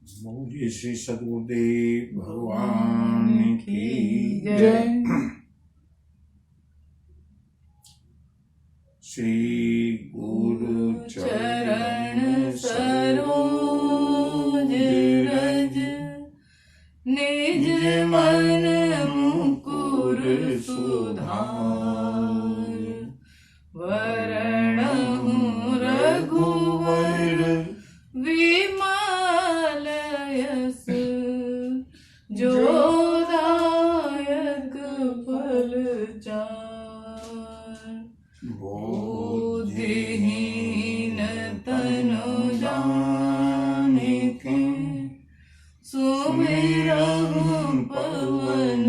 बोलिए श्री सद्गुरुदेव भगवान की जय। श्री गुरु चरण सरोज रज निज मन मुकुर सुधार। वरणहु रघुवर विमल यस जो दायक फल चार। बुद्धिहीन तनु जानिके सुमिरहु पवन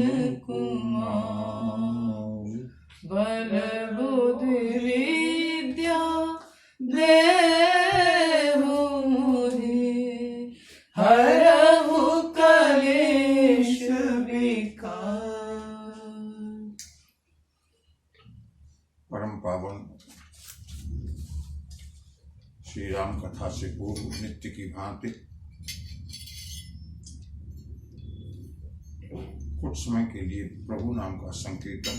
कुमार। बल बुद्धि विद्या देहु मोहि हरहु कलेश विकार। परम पावन श्री राम कथा से पूर्व नित्य की भांति कुछ समय के लिए प्रभु नाम का संकीर्तन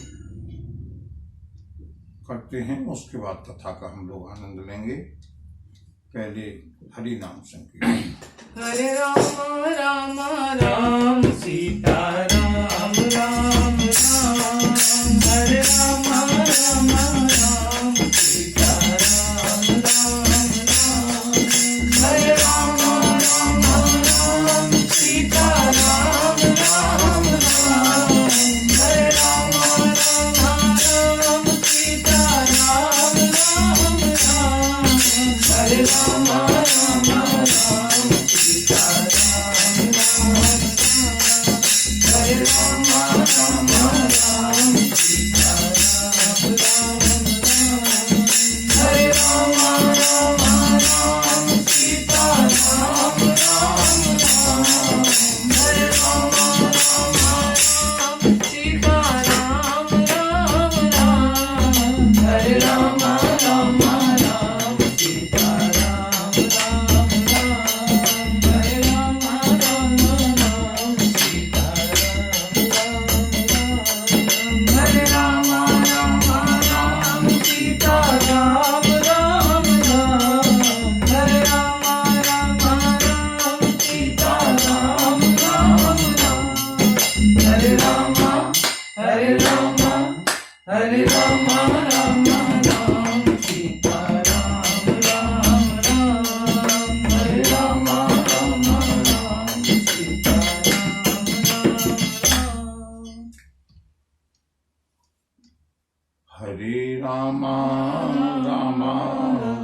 करते हैं, उसके बाद कथा का हम लोग आनंद लेंगे। पहले हरि नाम संकीर्तन। हरे राम राम राम सीता राम राम राम। हरे राम राम राम सीता राम राम राम। हरे राम राम राम सीता राम राम राम। हरे राम राम राम सीता राम राम राम। हरे राम राम राम सीता राम राम राम। हरे राम राम राम सीता राम राम राम। हरे राम राम राम सीता राम राम राम। हरे राम राम राम सीता राम राम राम। हरे राम राम राम सीता राम राम राम। हरे राम राम राम सीता राम राम राम। हरे राम राम राम सीता राम राम राम। हरे राम हरे राम हरे राम राम राम सीता राम राम राम। हरे राम राम राम सीता राम राम राम। हरे राम राम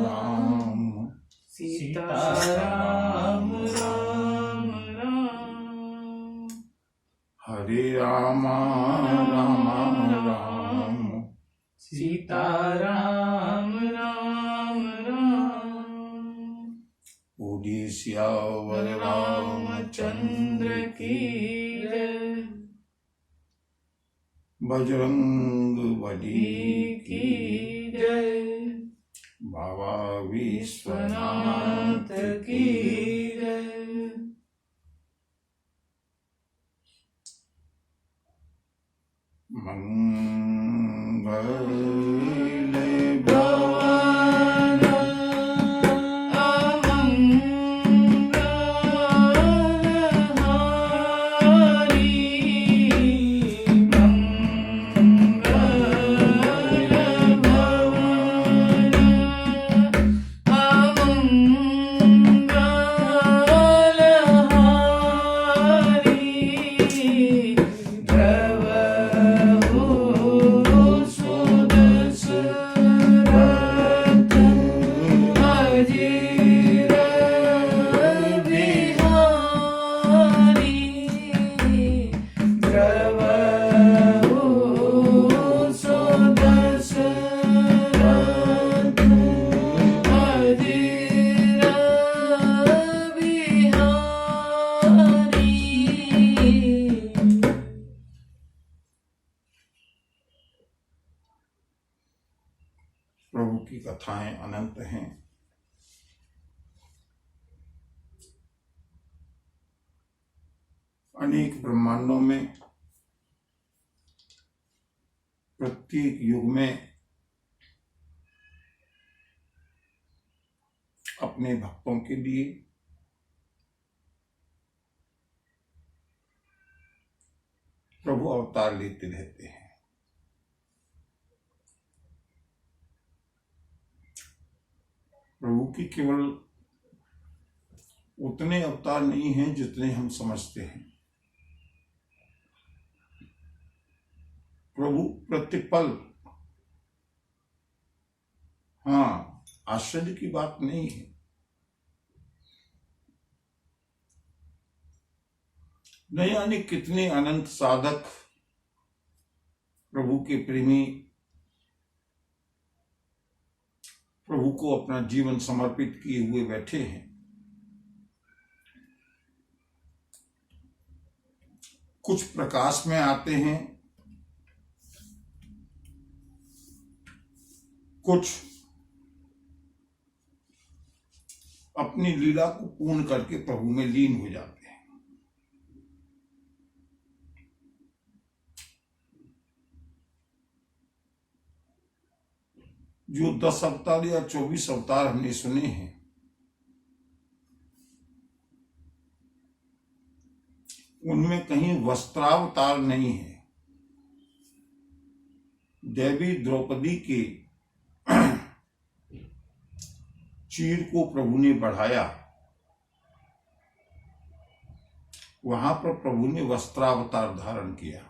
राम सीता राम राम राम। हरे राम राम राम सीता राम राम राम। बोलिए सियावर रामचंद्र की जय। बजरंग बली की जय। बाबा विश्वनाथ की जय। मंगल भवन अमंगलहारी। प्रभु की कथाएं अनंत हैं। अनेक ब्रह्मांडों में, प्रत्येक युग में अपने भक्तों के लिए प्रभु अवतार लेते रहते हैं। प्रभु की केवल उतने अवतार नहीं हैं जितने हम समझते हैं। प्रभु प्रतिपल, हाँ, आश्चर्य की बात नहीं है, न जाने कितने अनंत साधक प्रभु के प्रेमी प्रभु को अपना जीवन समर्पित किए हुए बैठे हैं। कुछ प्रकाश में आते हैं, कुछ अपनी लीला को पूर्ण करके प्रभु में लीन हो जाते हैं। जो 10 अवतार या 24 अवतार हमने सुने हैं, उनमें कहीं वस्त्रावतार नहीं है। देवी द्रौपदी के चीर को प्रभु ने बढ़ाया, वहां पर प्रभु ने वस्त्रावतार धारण किया।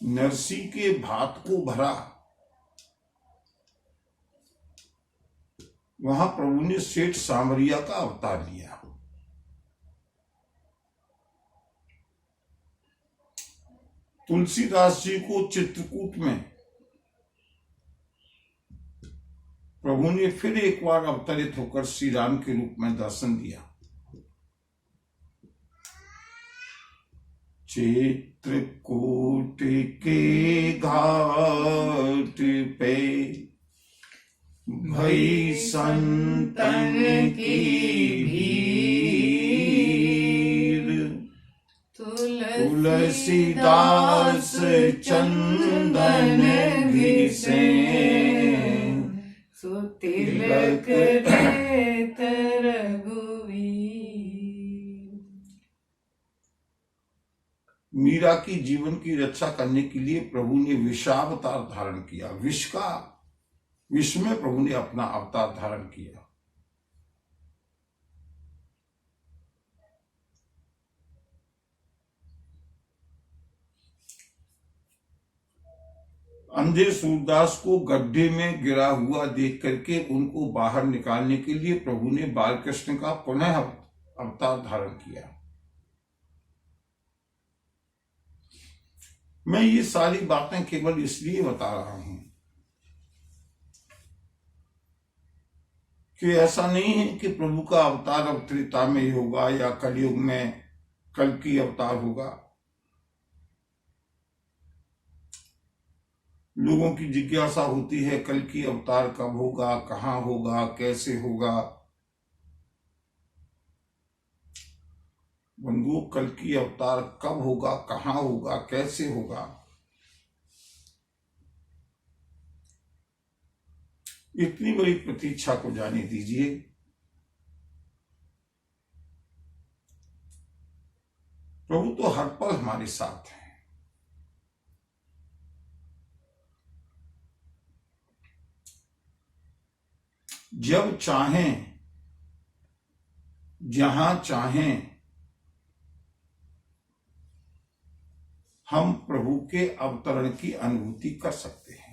नरसी के भात को भरा, वहां प्रभु ने सेठ सामरिया का अवतार लिया। तुलसीदास जी को चित्रकूट में प्रभु ने फिर एक बार अवतरित होकर श्री राम के रूप में दर्शन दिया। चित्रकूट के घाट पे भई संतन की भीड़, तुलसीदास चंदन घिसे, सो तिलक देत रघुवीर। मीरा की जीवन की रक्षा करने के लिए प्रभु ने विषावतार धारण किया। विष में प्रभु ने अपना अवतार धारण किया। अंधे सूरदास को गड्ढे में गिरा हुआ देख करके उनको बाहर निकालने के लिए प्रभु ने बालकृष्ण का पुनः अवतार धारण किया। मैं ये सारी बातें केवल इसलिए बता रहा हूं कि ऐसा नहीं है कि प्रभु का अवतार अब त्रेता में होगा या कलयुग में कल की अवतार होगा। लोगों की जिज्ञासा होती है कल की अवतार कब होगा, कहां होगा, कैसे होगा। बंधुओं, कल की अवतार कब होगा, कहां होगा, कैसे होगा, इतनी बड़ी प्रतीक्षा को जाने दीजिए। प्रभु तो हर पल हमारे साथ है। जब चाहें, जहां चाहें, हम प्रभु के अवतरण की अनुभूति कर सकते हैं।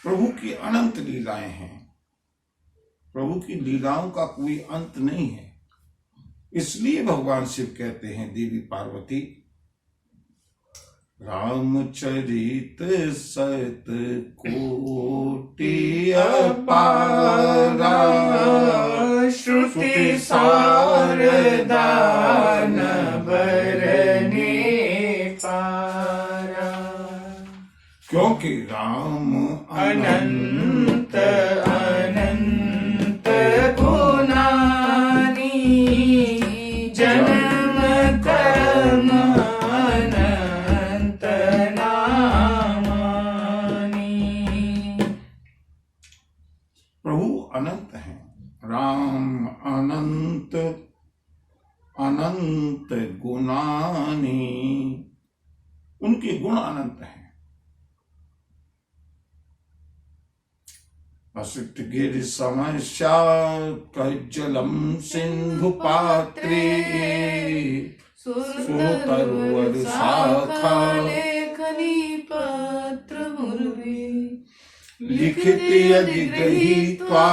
प्रभु की अनंत लीलाएं हैं। प्रभु की लीलाओं का कोई अंत नहीं है। इसलिए भगवान शिव कहते हैं देवी पार्वती, रामचरित सत कोटि अपारा, श्रुति शारदा न बरने पारा। क्योंकि राम अनंत अनंत गुणानी जन्म कर्म अनंत नामानी। प्रभु अनंत हैं, राम अनंत अनंत गुणानी, उनके गुण अनंत हैं। असित गिर समस्या कज्जलम सिंधु पात्रे सुरतरुवर शाखा लेखनी पत्र मुर्वी लिखित यदि गृहीत्वा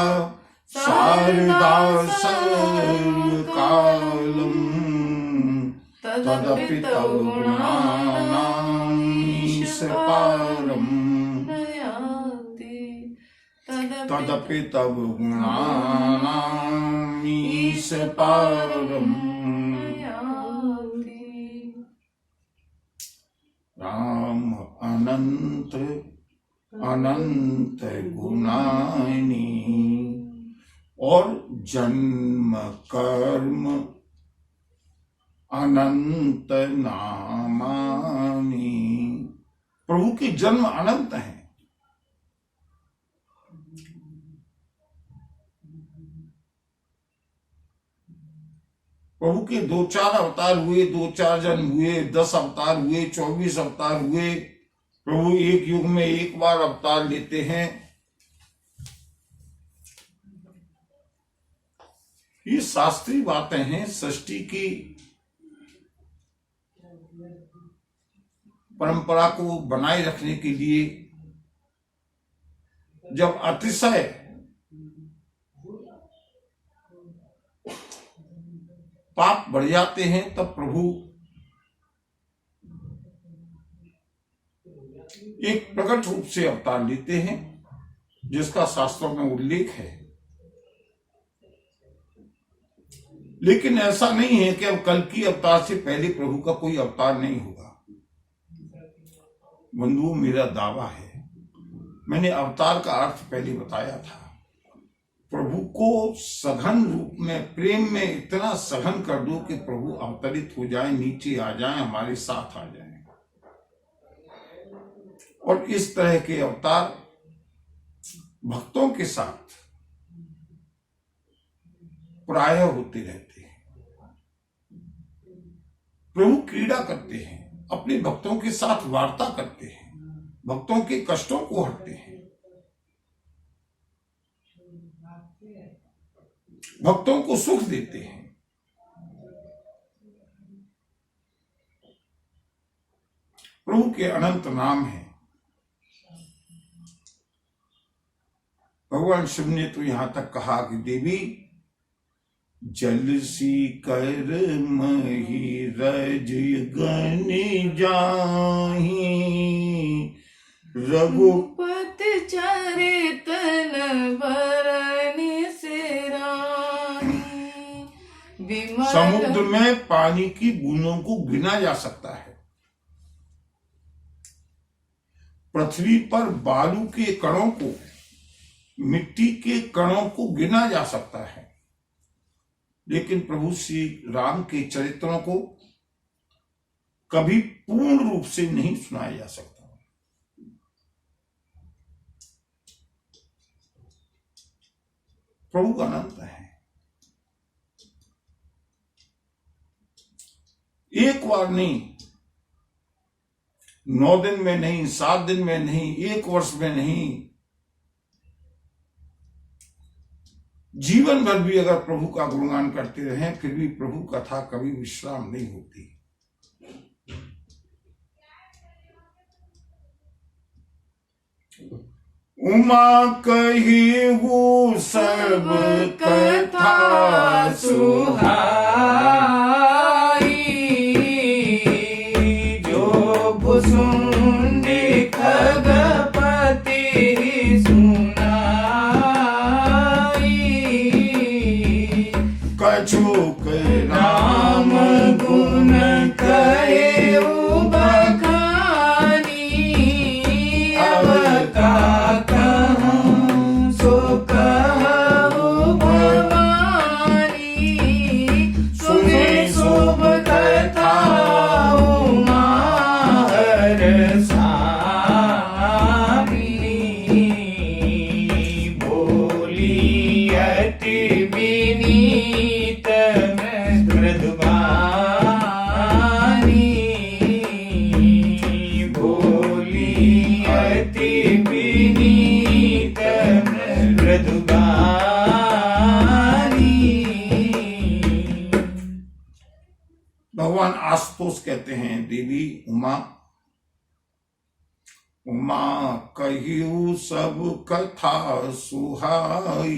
शारदा सर्वकालम् तदपि तव गुणानामीश पारम् तदपि तव गुणानामीश पारम्। राम अनंत अनंत गुणानी और जन्म कर्म अनंत नामानी। प्रभु के जन्म अनंत हैं। प्रभु के 2-4 अवतार हुए, 2-4 जन्म हुए, 10 अवतार हुए, 24 अवतार हुए। प्रभु एक युग में एक बार अवतार लेते हैं। ये शास्त्रीय बातें हैं। सृष्टि की परंपरा को बनाए रखने के लिए जब अतिशय पाप बढ़ जाते हैं तब प्रभु एक प्रकट रूप से अवतार लेते हैं, जिसका शास्त्रों में उल्लेख है। लेकिन ऐसा नहीं है कि अब कल की अवतार से पहले प्रभु का कोई अवतार नहीं होगा। बंधुओं, मेरा दावा है, मैंने अवतार का अर्थ पहले बताया था। प्रभु को सघन रूप में, प्रेम में इतना सघन कर दो कि प्रभु अवतरित हो जाए, नीचे आ जाए, हमारे साथ आ जाए। और इस तरह के अवतार भक्तों के साथ प्रायः होते रहते हैं। प्रभु क्रीड़ा करते हैं, अपने भक्तों के साथ वार्ता करते हैं, भक्तों के कष्टों को हरते हैं, भक्तों को सुख देते हैं। प्रभु के अनंत नाम हैं। भगवान शिव ने तो यहां तक कहा कि देवी जल सी कर मही रज गन जाही रघुपत चरितन बरनि सिराही। समुद्र में पानी की बूंदों को गिना जा सकता है, पृथ्वी पर बालू के कणों को, मिट्टी के कणों को गिना जा सकता है, लेकिन प्रभु श्री राम के चरित्रों को कभी पूर्ण रूप से नहीं सुनाया जा सकता। प्रभु अनंत है। एक बार नहीं, 9 दिन में नहीं, 7 दिन में नहीं, 1 वर्ष में नहीं, जीवन भर भी अगर प्रभु का गुणगान करते रहें, फिर भी प्रभु कथा कभी विश्राम नहीं होती। उमा कही वो सर्व कथा सुहाई, जो भुसुंडी खगपति कछुक राम गुण कहे बखानी, अति विनीत मृदुगानी। भगवान आशुतोष कहते हैं, देवी उमा, उमा कहियो सब कथा सुहाई।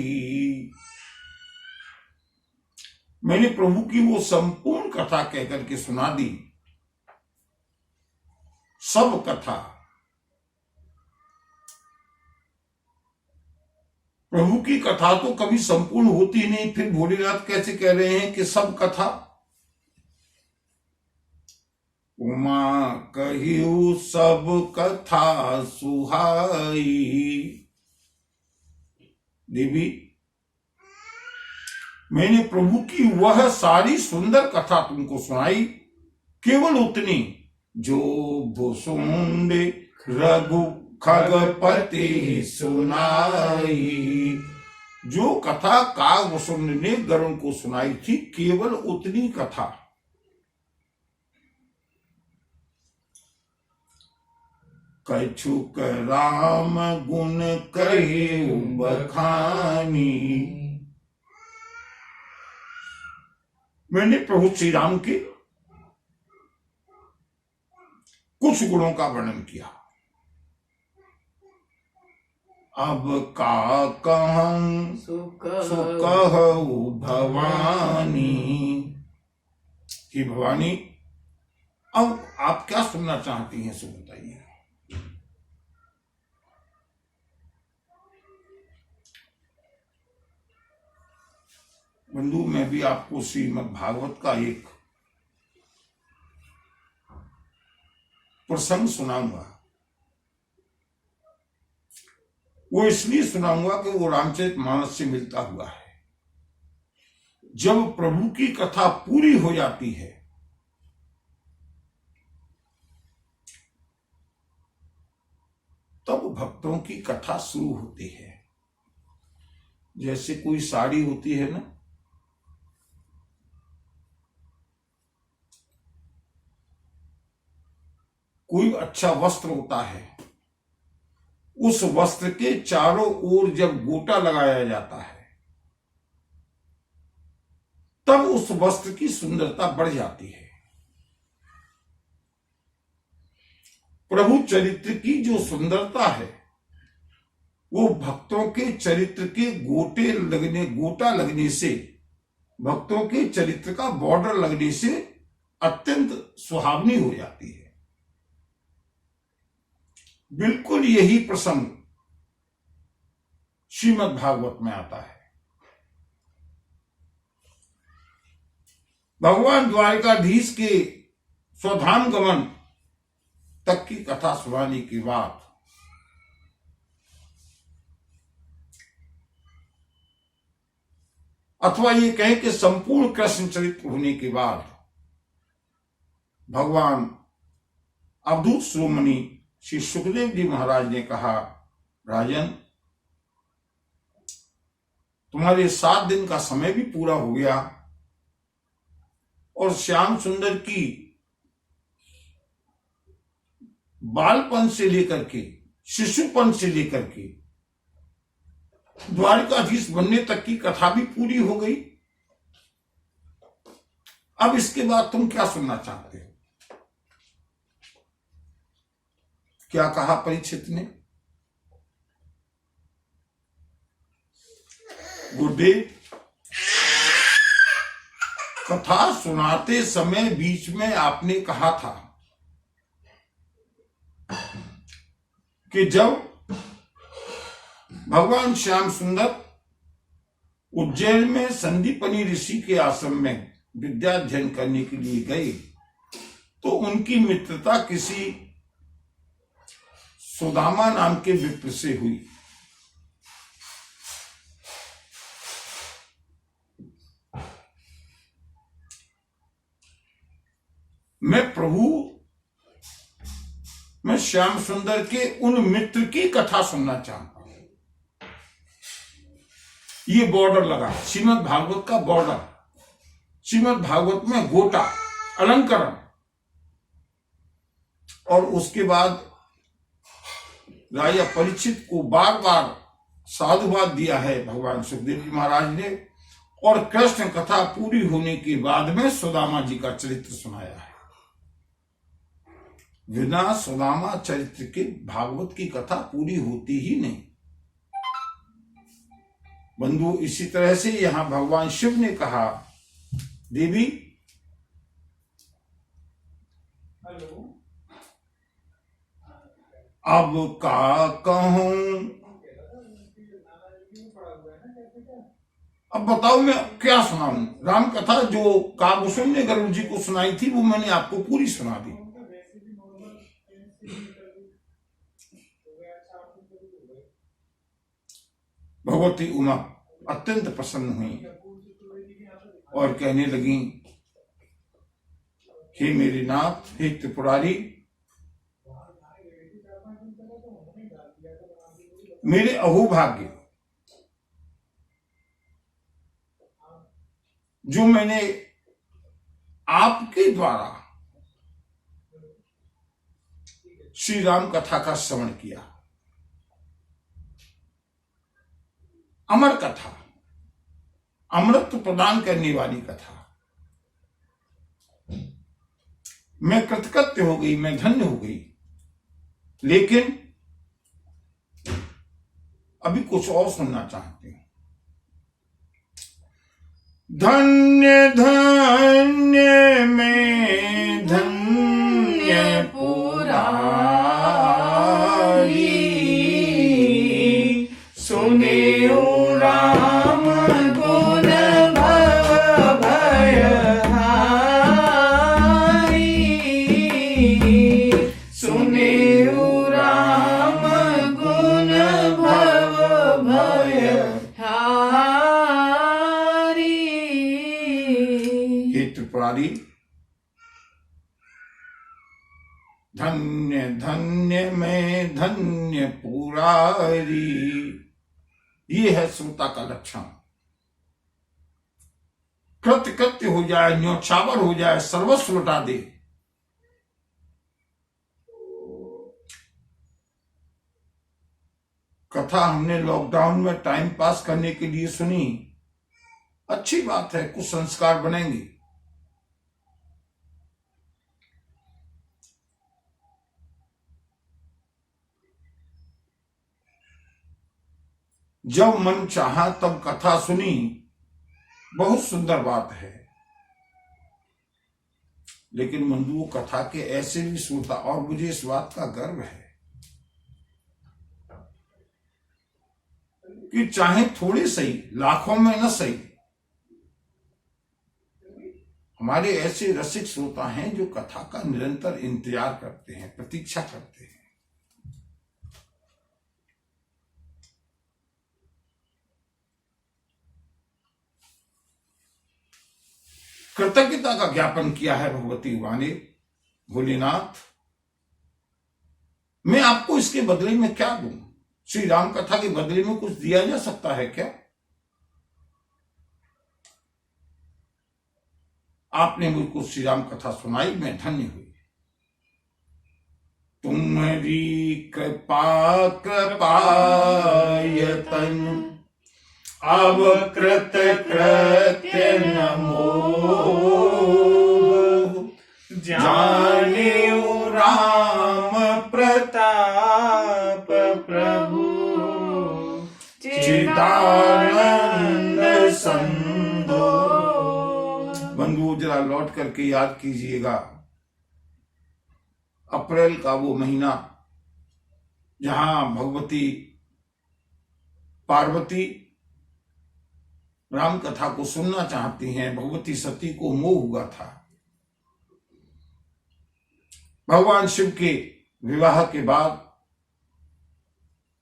मैंने प्रभु की वो संपूर्ण कथा कहकर के सुना दी। सब कथा, प्रभु की कथा तो कभी संपूर्ण होती नहीं, फिर भोलेनाथ कैसे कह रहे हैं कि सब कथा। उमा कहियो सब कथा सुहाई। देवी, मैंने प्रभु की वह सारी सुंदर कथा तुमको सुनाई, केवल उतनी जो भुसुंडे रघु खगपति सुनाई। जो कथा कागभूषुंड ने गरुण को सुनाई थी, केवल उतनी कथा। कछुक राम गुण कहे बखानी। मैंने प्रभु श्री राम के कुछ गुणों का वर्णन किया। अब का कहं सुकहु भवानी। कि भवानी, अब आप क्या सुनना चाहती हैं, सो बताइए। बंधु, मैं भी आपको श्रीमद् भागवत का एक प्रसंग सुनाऊंगा। वो इसलिए सुनाऊंगा कि वो रामचरितमानस से मिलता हुआ है। जब प्रभु की कथा पूरी हो जाती है, तब भक्तों की कथा शुरू होती है। जैसे कोई साड़ी होती है ना, कोई अच्छा वस्त्र होता है, उस वस्त्र के चारों ओर जब गोटा लगाया जाता है, तब उस वस्त्र की सुंदरता बढ़ जाती है। प्रभु चरित्र की जो सुंदरता है, वो भक्तों के चरित्र के गोटा लगने से, भक्तों के चरित्र का बॉर्डर लगने से अत्यंत सुहावनी हो जाती है। बिल्कुल यही प्रसंग श्रीमद् भागवत में आता है। भगवान द्वारिकाधीश के स्वधाम गमन तक की कथा सुनाने के बाद अथवा ये कहें कि संपूर्ण कृष्ण चरित्र होने के बाद भगवान अवधूत शिरोमणि श्री सुखदेव जी महाराज ने कहा, राजन, तुम्हारे 7 दिन का समय भी पूरा हो गया और श्याम सुंदर की बालपन से लेकर के, शिशुपन से लेकर के द्वारिकाधीश बनने तक की कथा भी पूरी हो गई। अब इसके बाद तुम क्या सुनना चाहते हो? क्या कहा परीक्षित ने? गुरुदेव, कथा सुनाते समय बीच में आपने कहा था कि जब भगवान श्याम सुंदर उज्जैन में संदीपनी ऋषि के आश्रम में विद्या अध्ययन करने के लिए गए, तो उनकी मित्रता किसी सुदामा नाम के विप्र से हुई। मैं श्याम सुंदर के उन मित्र की कथा सुनना चाहता हूं। ये बॉर्डर लगा, श्रीमद् भागवत का बॉर्डर। श्रीमद् भागवत में गोटा, अलंकरण, और उसके बाद राजा परीक्षित को बार बार साधुवाद दिया है भगवान सुखदेव जी महाराज ने, और कृष्ण कथा पूरी होने के बाद में सुदामा जी का चरित्र सुनाया है। बिना सुदामा चरित्र के भागवत की कथा पूरी होती ही नहीं। बंधु, इसी तरह से यहां भगवान शिव ने कहा, देवी अब का कहूं, अब बताओ मैं क्या सुनाऊं। राम कथा जो कागभूषण ने गरुड़ जी को सुनाई थी वो मैंने आपको पूरी सुना दी। भगवती उमा अत्यंत प्रसन्न हुई और कहने लगी, हे मेरे नाथ, हे त्रिपुरारी, मेरे अहोभाग्य जो मैंने आपके द्वारा श्री राम कथा का श्रवण किया। अमर कथा, अमृत प्रदान करने वाली कथा। मैं कृतकृत्य हो गई, मैं धन्य हो गई, लेकिन अभी कुछ और सुनना चाहती हूं। धन्य धन्य में धन्य पुरारी, सुने राम गुण भव भयहारी, सुने राम गुण भव भयहारी। हे त्रिपुरारी, धन्य धन्य में धन्य पुरारी, ये है श्रोता का लक्षण। कृत्य कृत्य हो जाए, न्योछावर हो जाए, सर्वस्व लुटा दे। कथा हमने लॉकडाउन में टाइम पास करने के लिए सुनी, अच्छी बात है, कुछ संस्कार बनेंगे। जब मन चाहा तब कथा सुनी, बहुत सुंदर बात है। लेकिन बंधुओं, कथा के ऐसे भी श्रोता, और मुझे इस बात का गर्व है कि चाहे थोड़े सही, लाखों में न सही, हमारे ऐसे रसिक श्रोता हैं जो कथा का निरंतर इंतजार करते हैं, प्रतीक्षा करते हैं। कृतज्ञता का ज्ञापन किया है भगवती उमा ने। भोलेनाथ, मैं आपको इसके बदले में क्या दूं? श्री राम कथा के बदले में कुछ दिया जा सकता है क्या? आपने मुझको श्री राम कथा सुनाई, मैं धन्य हुई। तुम्हारी कृपा कृपायतन अब कृत कृत्य नमो, जाने राम प्रताप प्रभु, चिदानंद संदो। बंधु, जरा लौट करके याद कीजिएगा, अप्रैल का वो महीना जहां भगवती पार्वती राम कथा को सुनना चाहती हैं, भगवती सती को मोह हुआ था। भगवान शिव के विवाह के बाद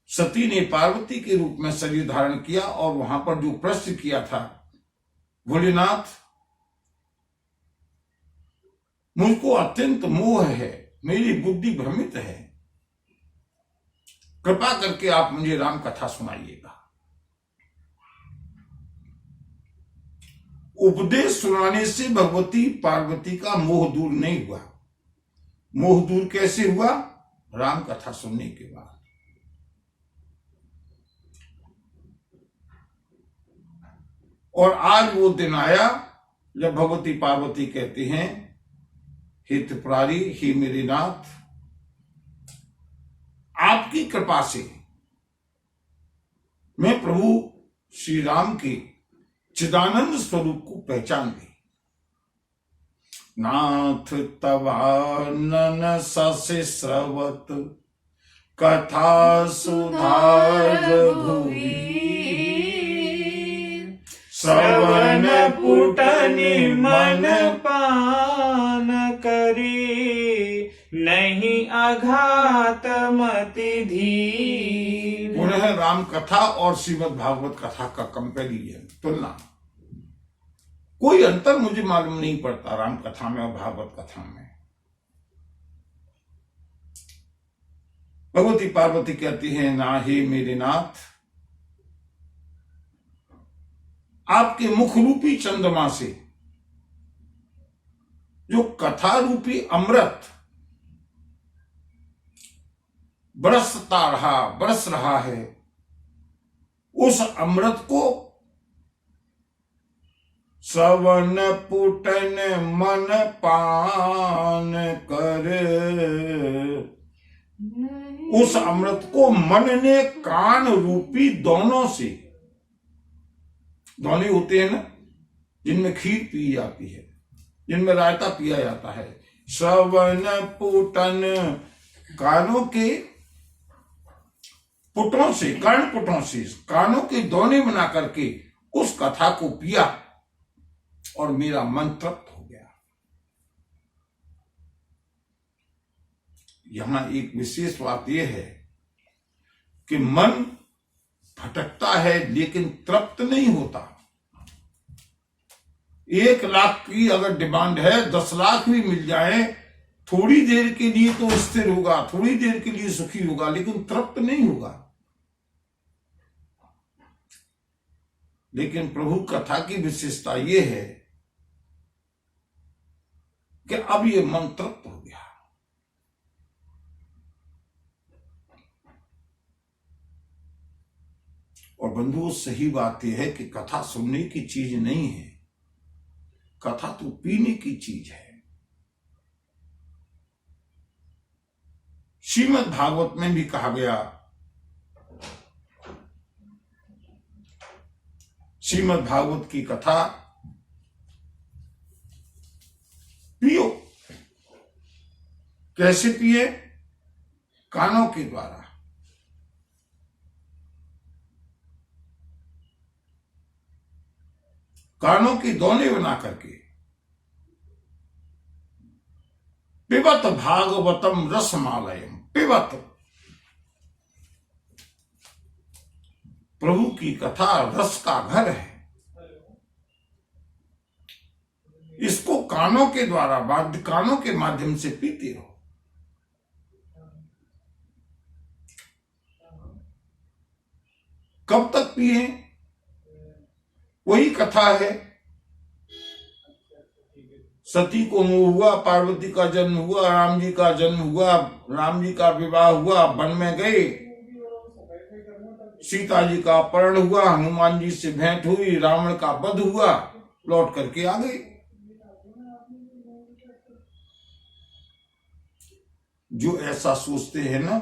सती ने पार्वती के रूप में शरीर धारण किया और वहां पर जो प्रश्न किया था, भोलेनाथ, मुझको अत्यंत मोह है, मेरी बुद्धि भ्रमित है, कृपा करके आप मुझे राम कथा सुनाइएगा। उपदेश सुनाने से भगवती पार्वती का मोह दूर नहीं हुआ। मोह दूर कैसे हुआ? राम कथा सुनने के बाद। और आज वो दिन आया जब भगवती पार्वती कहती हैं, हे त्रिपुरारी, हे मेरे नाथ, आपकी कृपा से मैं प्रभु श्री राम के चिदानंद स्वरूप को पहचान गई। नाथ तवानन ससे स्रवत कथा सुधार भुवि, श्रवण पुटनि मन पान करे, नहीं आघात मति धीर। पुनः राम कथा और श्रीमद् भागवत कथा का कंपेरिजन, तुलना, कोई अंतर मुझे मालूम नहीं पड़ता राम कथा में और भागवत कथा में। भगवती पार्वती कहती है, ना हे मेरे नाथ, आपके मुख रूपी चंद्रमा से जो कथा रूपी अमृत बरस रहा है, उस अमृत को श्रवण पुटन मन पान कर, उस अमृत को मन ने कान रूपी दोनों से, दोने होते हैं ना जिनमें खीर पी जाती है, जिनमें रायता पिया जाता है, श्रवण पुटन, कानों के पुटों से, कर्ण पुटों से कानों के दोने बना करके उस कथा को पिया और मेरा मन तृप्त हो गया। यहां एक विशेष बात यह है कि मन भटकता है लेकिन तृप्त नहीं होता। 1 लाख की अगर डिमांड है, 10 लाख भी मिल जाए, थोड़ी देर के लिए तो स्थिर होगा, थोड़ी देर के लिए सुखी होगा, लेकिन तृप्त नहीं होगा। लेकिन प्रभु कथा की विशेषता यह है कि अब ये मन तृप्त हो गया। और बंधुओं, सही बात यह है कि कथा सुनने की चीज नहीं है, कथा तो पीने की चीज है। श्रीमद् भागवत में भी कहा गया, श्रीमद् भागवत की कथा पियो। कैसे पिए? कानों के द्वारा। कानों के दोने बना करके। पिबत भागवतम रसमालयम, पिबत, प्रभु की कथा रस का घर है। इसको कानों के द्वारा, वाद्य कानों के माध्यम से पीते रहो। कब तक पिए? वही कथा है, सती को मोह हुआ, पार्वती का जन्म हुआ, राम जी का जन्म हुआ, राम जी का विवाह हुआ, वन में गए, सीता जी का अपहरण हुआ, हनुमान जी से भेंट हुई, रावण का वध हुआ, लौट करके आ गए। जो ऐसा सोचते हैं ना,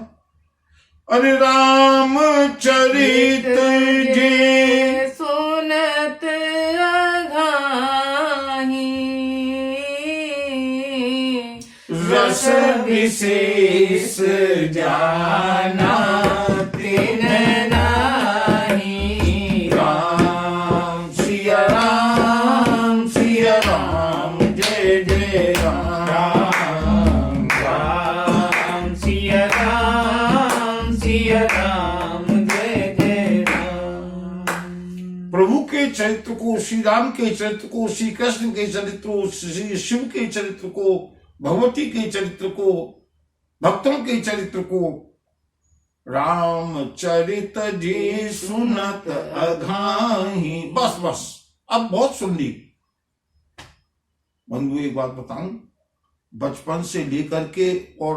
अरे राम चरित जे सुनत अघाही, रस विशेष जाना तिन नाही। राम सिया राम, सिया राम, जय जय राम, राम सिया राम, सिया राम, जय जय राम। प्रभु के चरित्र को, श्री राम के चरित्र को, श्री कृष्ण के चरित्र को, श्री शिव के चरित्र को, भगवती के चरित्र को, भक्तों के चरित्र को, राम चरित जी सुनत अघाही। बस बस, अब बहुत सुन ली। बंधु, एक बात बताऊं, बचपन से लेकर के और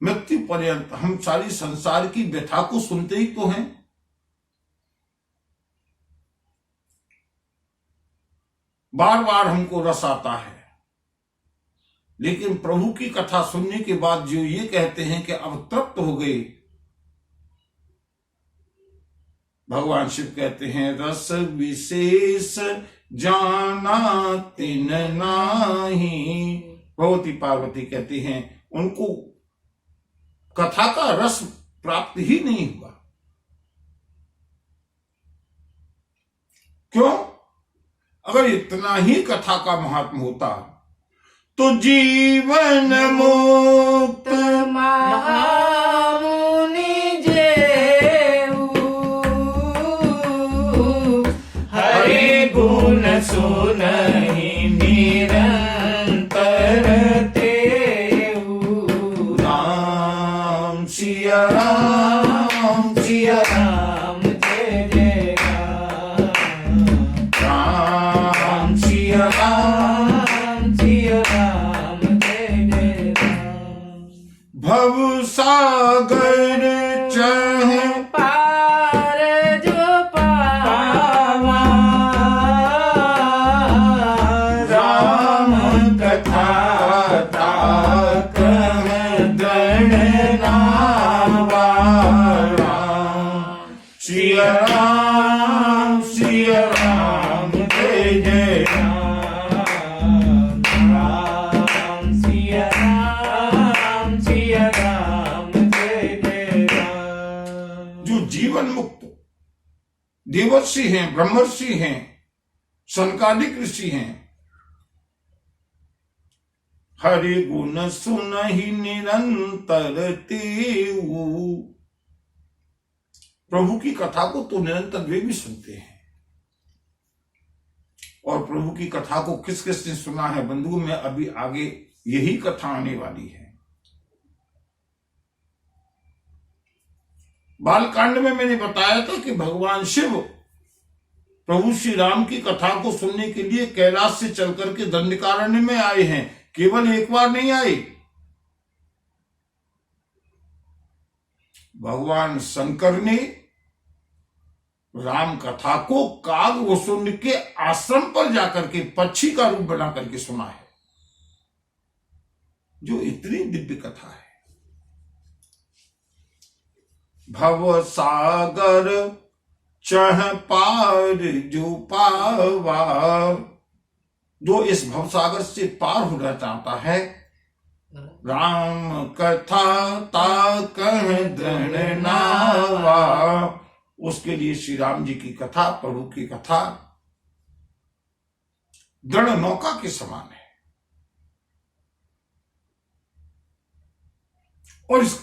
मृत्यु पर्यंत हम सारी संसार की व्यथा को सुनते ही तो हैं। बार बार हमको रस आता है, लेकिन प्रभु की कथा सुनने के बाद जो ये कहते हैं कि अब तृप्त हो गए, भगवान शिव कहते हैं रस विशेष जाना तिन नाही। भगवती पार्वती कहती हैं उनको कथा का रस प्राप्त ही नहीं हुआ। क्यों? अगर इतना ही कथा का महात्म होता तो जीवन मुक्त महामुनि जेऊ हरि गुण सुनहि निरंतर तेऊ। राम सिया राम सिया राम जय जय राम। राम सिया राम सिया राम जय जय राम। भव सागर चहे पार जो पावा राम कथा कह दण नावा। राम सिया राम जय जय राम। राम सिया राम जय जय राम। जो जीवन मुक्त देवर्षि हैं, ब्रह्मर्षि हैं, सनकादिक ऋषि हैं, हरि गुण सुनहि निरंतर तेऊ। प्रभु की कथा को तो निरंतर वे भी सुनते हैं। और प्रभु की कथा को किस किस ने सुना है बंधु, में अभी आगे यही कथा आने वाली है। बालकांड में मैंने बताया था कि भगवान शिव प्रभु श्री राम की कथा को सुनने के लिए कैलाश से चलकर के दंडकारण्य में आए हैं। केवल एक बार नहीं आए, भगवान शंकर ने राम कथा को काग वसुंड के आश्रम पर जाकर के पक्षी का रूप बना करके सुना है। जो इतनी दिव्य कथा है। भव सागर चह पार जो पावा, जो इस भव सागर से पार होना चाहता है, राम कथा ता कह दृढ़ नावा, उसके लिए श्री राम जी की कथा, प्रभु की कथा दृढ़ नौका के समान है। और इस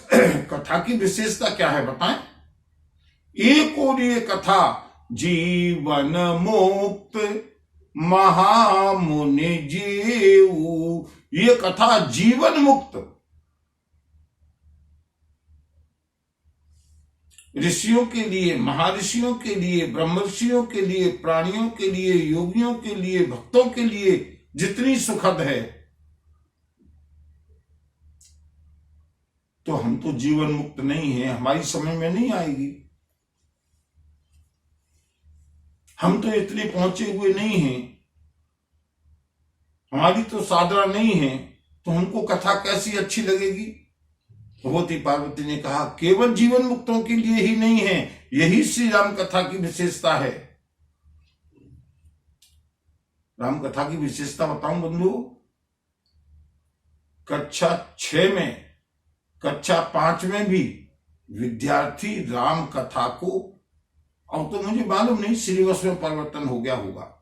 कथा की विशेषता क्या है बताएं? एक और ये कथा जीवन मुक्त महामुनि जेऊ, ये कथा जीवन मुक्त ऋषियों के लिए, महर्षियों के लिए, ब्रह्मर्षियों के लिए, प्राणियों के लिए, योगियों के लिए, भक्तों के लिए जितनी सुखद है, तो हम तो जीवन मुक्त नहीं है, हमारी समझ में नहीं आएगी। हम तो इतने पहुंचे हुए नहीं हैं, हमारी तो साधना नहीं है, तो हमको कथा कैसी अच्छी लगेगी? भगवती पार्वती ने कहा केवल जीवन मुक्तों के लिए ही नहीं है, यही श्री राम कथा की विशेषता है। राम कथा की विशेषता बताऊं बंधु, कक्षा 6 में, कक्षा 5 में भी विद्यार्थी राम कथा को, अब तो मुझे मालूम नहीं सिलेबस में परिवर्तन हो गया होगा,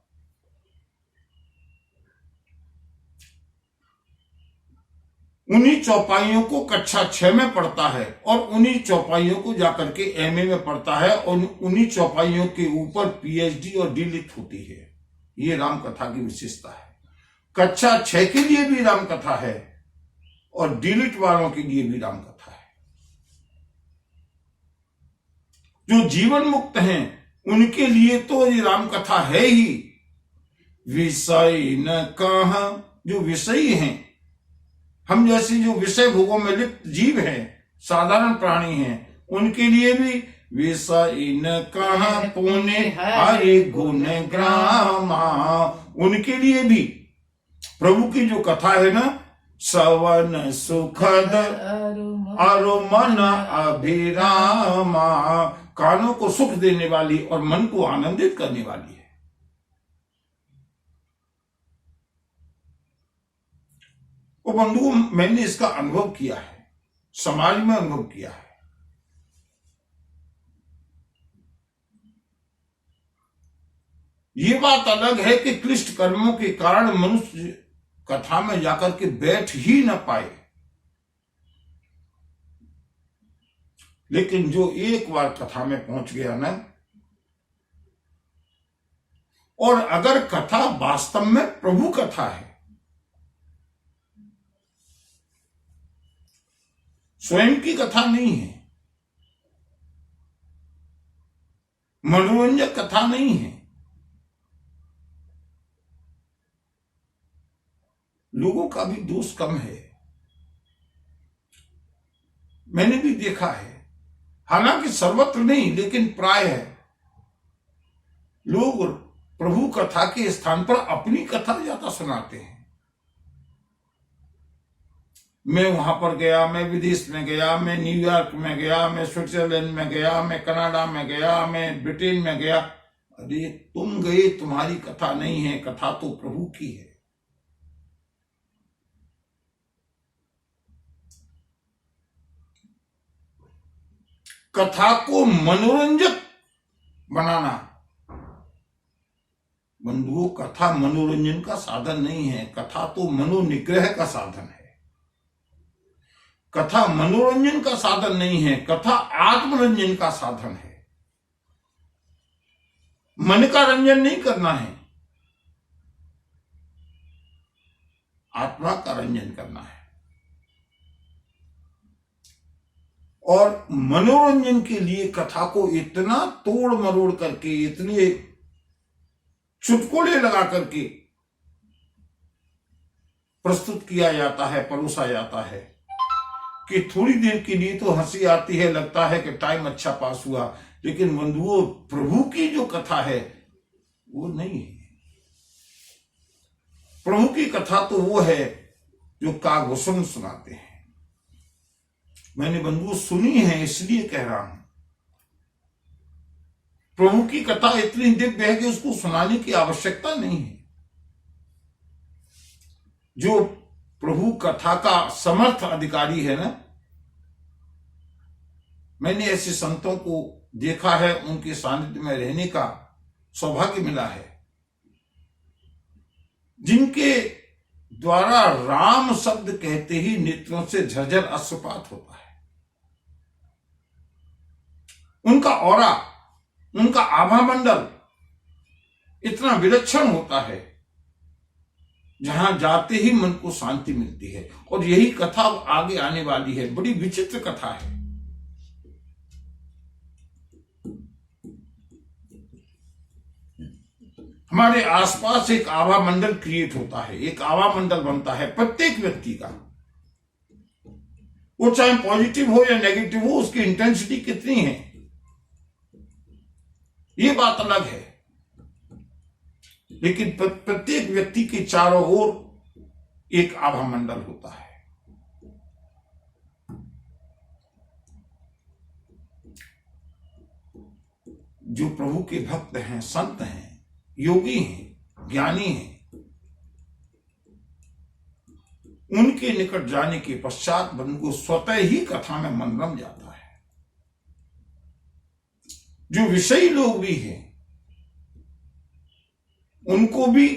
उन्हीं चौपाइयों को कक्षा 6 में पढ़ता है और उन्हीं चौपाइयों को जाकर के एमए में पढ़ता है और उन्हीं चौपाइयों के ऊपर पीएचडी और डीलिट होती है। ये राम कथा की विशेषता है। कक्षा 6 के लिए भी राम कथा है और डीलिट वालों के लिए भी राम कथा है। जो जीवन मुक्त हैं उनके लिए तो ये राम कथा है ही। विषय न कहा, जो विषयी हैं, हम जैसे जो विषय भोगों में लिप्त जीव हैं, साधारण प्राणी हैं, उनके लिए भी विषय न कहा पुण्य हरि गुण ग्रामा। उनके लिए भी प्रभु की जो कथा है ना, सवन सुखद और मन अभिरामा, कानों को सुख देने वाली और मन को आनंदित करने वाली है। वो बंधुओं, मैंने इसका अनुभव किया है, समाज में अनुभव किया है। ये बात अलग है कि क्लिष्ट कर्मों के कारण मनुष्य कथा में जाकर के बैठ ही न पाए, लेकिन जो एक बार कथा में पहुंच गया ना, और अगर कथा वास्तव में प्रभु कथा है, स्वयं की कथा नहीं है, मनोरंजक कथा नहीं है, लोगों का भी दोष कम है। मैंने भी देखा है, हालांकि सर्वत्र नहीं, लेकिन प्राय है, लोग प्रभु कथा के स्थान पर अपनी कथा ज्यादा सुनाते हैं। मैं वहां पर गया, मैं विदेश में गया, मैं न्यूयॉर्क में गया, मैं स्विट्जरलैंड में गया, मैं कनाडा में गया, मैं ब्रिटेन में गया। अरे तुम गए, तुम्हारी कथा नहीं है, कथा तो प्रभु की है। कथा को मनोरंजक बनाना, बंधुओं, कथा मनोरंजन का साधन नहीं है, कथा तो मनोनिग्रह का साधन है। कथा मनोरंजन का साधन नहीं है, कथा आत्मरंजन का साधन है। मन का रंजन नहीं करना है, आत्मा का रंजन करना है। और मनोरंजन के लिए कथा को इतना तोड़ मरोड़ करके, इतने चुटकुले लगा करके प्रस्तुत किया जाता है, परोसा जाता है कि थोड़ी देर के लिए तो हंसी आती है, लगता है कि टाइम अच्छा पास हुआ, लेकिन बंधुओं, प्रभु की जो कथा है वो नहीं है। प्रभु की कथा तो वो है जो कागभूषण सुनाते हैं। मैंने बंधुओं सुनी है, इसलिए कह रहा हूं। प्रभु की कथा इतनी दिव्य है कि उसको सुनाने की आवश्यकता नहीं है। जो प्रभु कथा का समर्थ अधिकारी है ना, मैंने ऐसे संतों को देखा है, उनके सानिध्य में रहने का सौभाग्य मिला है, जिनके द्वारा राम शब्द कहते ही नेत्रों से झरझर अश्रुपात होता है। उनका औरा, उनका आभा मंडल इतना विलक्षण होता है, जहां जाते ही मन को शांति मिलती है। और यही कथा आगे आने वाली है, बड़ी विचित्र कथा है। हमारे आसपास एक आभा मंडल क्रिएट होता है, एक आभा मंडल बनता है प्रत्येक व्यक्ति का। वो चाहे पॉजिटिव हो या नेगेटिव हो, उसकी इंटेंसिटी कितनी है ये बात अलग है, लेकिन प्रत्येक व्यक्ति के चारों ओर एक आभा मंडल होता है। जो प्रभु के भक्त हैं, संत हैं, योगी हैं, ज्ञानी हैं, उनके निकट जाने के पश्चात मन को स्वतः ही कथा में मन रम जाता है। जो विषयी लोग भी हैं, उनको भी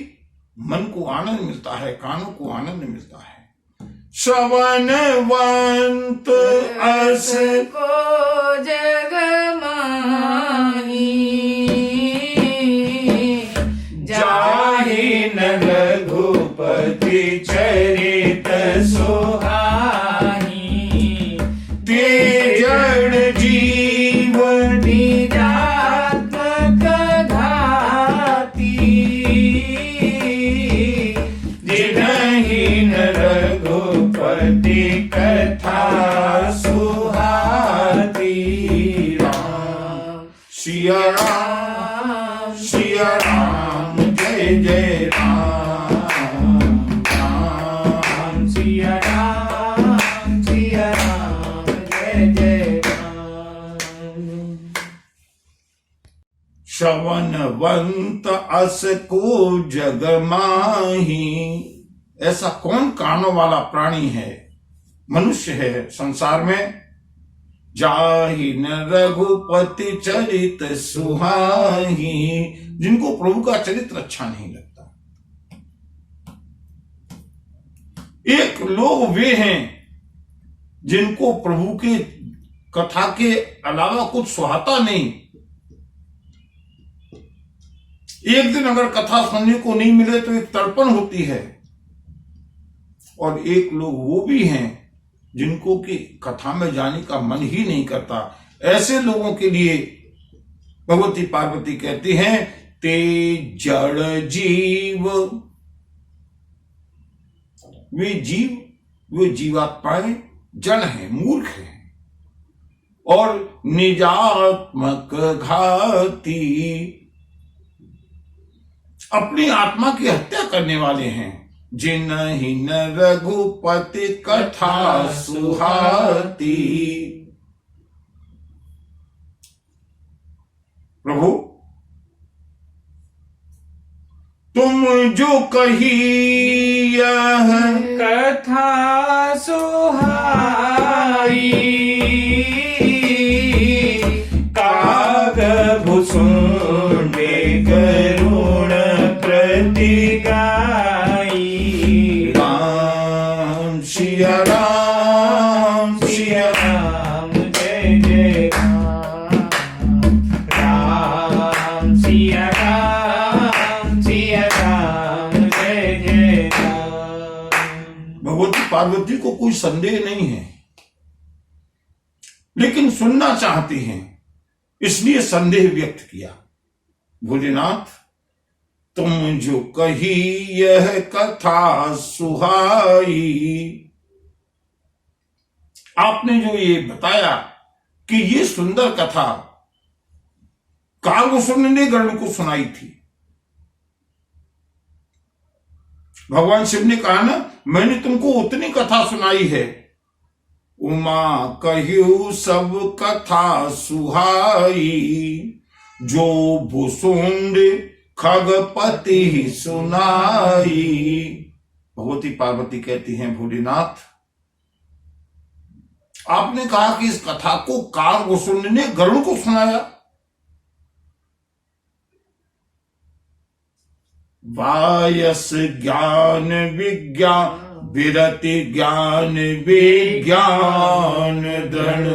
मन को आनंद मिलता है, कानों को आनंद मिलता है। श्रवणवंत अस को जग माही, जाहि न रघुपति चरित सुहाई, ते जड़ जीवन निजात्मक घाती, जिनहि न रघुपति कथा सुहाती। सिया राम सिया राम जय जय राम राम सिया राम जय जय राम। श्रवणवंत अस को जग माही। ऐसा कौन कानों वाला प्राणी है, मनुष्य है संसार में, जाहि न रघुपति चरित सुहाही, जिनको प्रभु का चरित्र अच्छा नहीं लगता। एक लोग वे हैं जिनको प्रभु के कथा के अलावा कुछ सुहाता नहीं। एक दिन अगर कथा सुनने को नहीं मिले तो एक तड़पण होती है। और एक लोग वो भी हैं जिनको कि कथा में जाने का मन ही नहीं करता। ऐसे लोगों के लिए भगवती पार्वती कहती हैं, ते जड़ जीव, वे जीवात्माएं जड़ हैं, मूर्ख हैं और निजात्मक घाती, अपनी आत्मा की हत्या करने वाले हैं। जिनहि न रघुपति कथा सुहाती। प्रभु तुम जो कही यह कथा सुहाई, काग भुसुंडे करुण प्रति गाई। राम सिया राम जय जय राम। राम सिया राम जय जय राम। भगवती पार्वती को कोई संदेह नहीं है, लेकिन सुनना चाहती हैं, इसलिए संदेह व्यक्त किया। भोलेनाथ तुम जो कही यह कथा सुहाई, आपने जो ये बताया कि ये सुंदर कथा कालभूषण ने गरुड़ को सुनाई थी। भगवान शिव ने कहा ना, मैंने तुमको उतनी कथा सुनाई है। उमा कहियो सब कथा सुहाई, जो भुसुंड खगपति सुनाई। भगवती पार्वती कहती हैं, भोलेनाथ आपने कहा कि इस कथा को कालभूषण ने गरुड़ को सुनाया। वायस ज्ञान विज्ञान विरति ज्ञान विज्ञान दृढ़,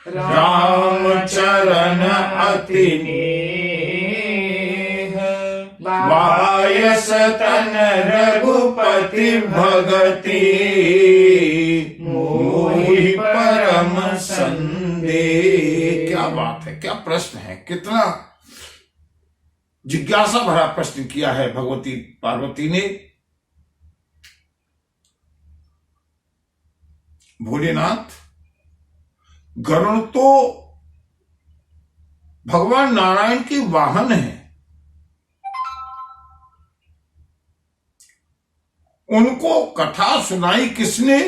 राम चरण अति वायस तन रघुपति भगति, मोहि परम संदेह। क्या बात है, क्या प्रश्न है, कितना जिज्ञासा भरा प्रश्न किया है भगवती पार्वती ने। भोलेनाथ गरुड़ तो भगवान नारायण के वाहन है, उनको कथा सुनाई किसने?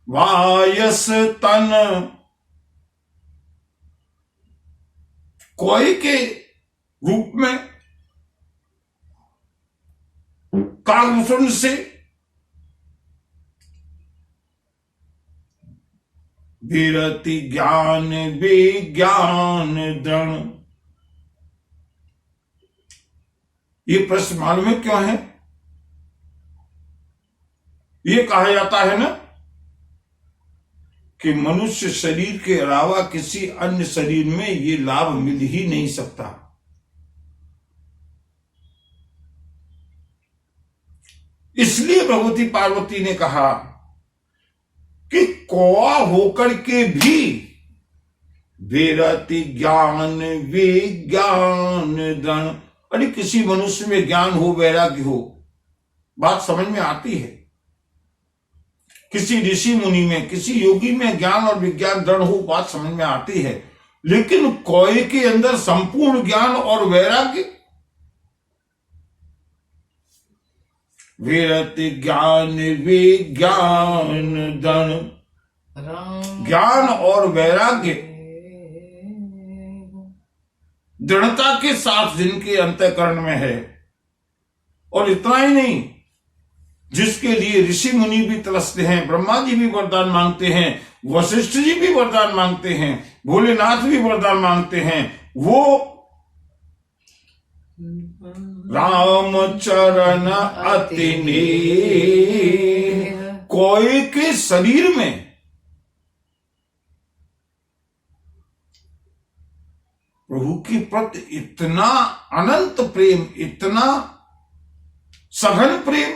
वायस तन, कोई के रूप में कालभूषण से विरति ज्ञान विज्ञान दृढ़। ये प्रश्न मालूम है क्यों है? ये कहा जाता है ना कि मनुष्य शरीर के अलावा किसी अन्य शरीर में ये लाभ मिल ही नहीं सकता। इसलिए भगवती पार्वती ने कहा कि कौआ होकर के भी विरति ज्ञान विज्ञान दृढ़। अरे किसी मनुष्य में ज्ञान हो, वैराग्य हो, बात समझ में आती है। किसी ऋषि मुनि में, किसी योगी में ज्ञान और विज्ञान दृढ़ हो, बात समझ में आती है। लेकिन कोय के अंदर संपूर्ण ज्ञान और वैराग्य, विरति ज्ञान विज्ञान दृढ़, राम ज्ञान और वैराग्य दृढ़ता के साथ जिनके अंतःकरण में है। और इतना ही नहीं, जिसके लिए ऋषि मुनि भी तरसते हैं, ब्रह्मा जी भी वरदान मांगते हैं, वशिष्ठ जी भी वरदान मांगते हैं, भोलेनाथ भी वरदान मांगते हैं, वो राम चरण अति नेह, कोय के शरीर में प्रभु के प्रति इतना अनंत प्रेम, इतना सघन प्रेम,